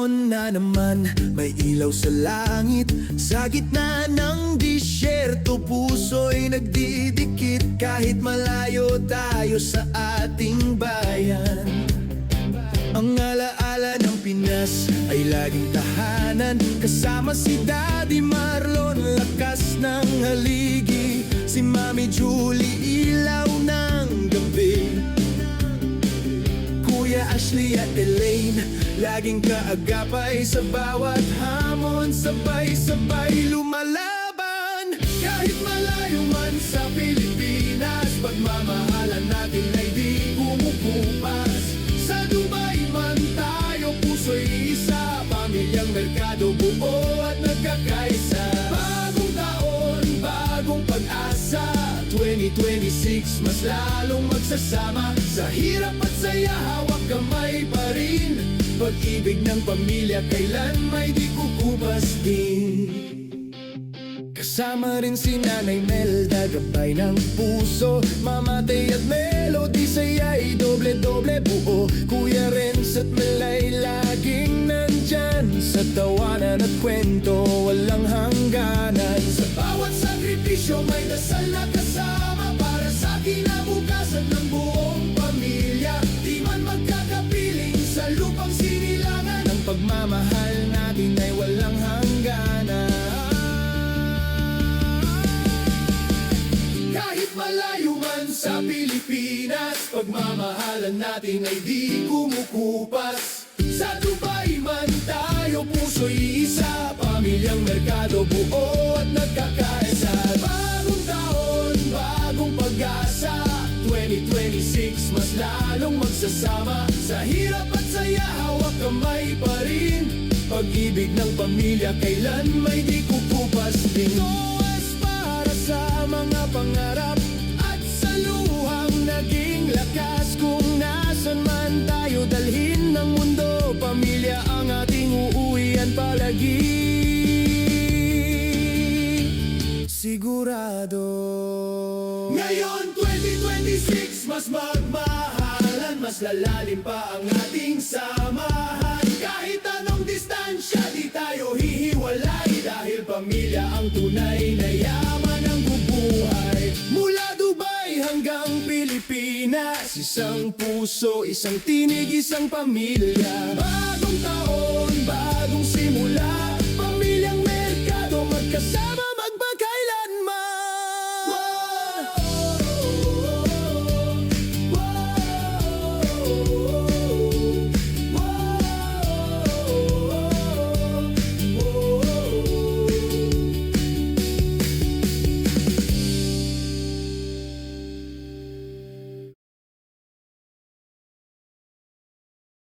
Hapon na naman, may ilaw sa langit. Sa gitna ng disyerto, puso'y nagdidikit. Kahit malayo tayo sa ating bayan, ang alaala ng Pinas ay laging tahanan. Kasama si Daddy Marlon, lakas ng haligi. Si Mami Julie, ilaw ng gabi. Kuya Ashley at Elaine, laging kaagapay. Sa bawat hamon, sabay-sabay lumalaban. Kahit malayo man sa Pilipinas, pagmamahalan natin ay di kumukupas. Sa Dubai man tayo, puso'y isa. Pamilyang merkado, buo at nagkakaisa. Bagong taon, bagong pag-asa. 2026, mas lalong magsasama. Sa hirap at saya, hawak kamay pa rin. Pag-ibig ng pamilya, kailan may di kukupas din. Kasama rin si Nanay Melda, gabay ng puso. Mama Tay at Melody, saya'y doble-doble buo. Kuya Renz at Melay, laging nandyan. Sa tawanan at kwento, walang hangganan. Sa bawat sakripisyo, may dasal na kasama. Para sa kinabukasan ng buong pamilya. Di man magkakapiling sa lupang sinilangan. Ang pagmamahal natin ay walang hangganan. Malayo man sa Pilipinas, pagmamahalan natin ay di kumukupas. Sa Dubai man tayo, puso'y isa. Pamilyang merkado, buo at nagkakaisa. Bagong taon, bagong pag-asa. 2026, mas lalong magsasama. Sa hirap at saya, hawak kamay pa rin. Pag-ibig ng pamilya, kailan may di kukupas din. Tuwas para sa mga pangarap at sa luhang naging lakas. Kung nasan man tayo dalhin ng mundo, pamilya ang ating uuwian palagi. Sigurado. Ngayon 2026, mas magmahalan. Mas lalalim pa ang ating samahan. Kahit anong distansya, di tayo hihiwalay. Dahil pamilya ang tunay na yaman ng bubuhay. Mula Dubai hanggang Pilipinas, isang puso, isang tinig, isang pamilya. Bagong taon, bagong simula.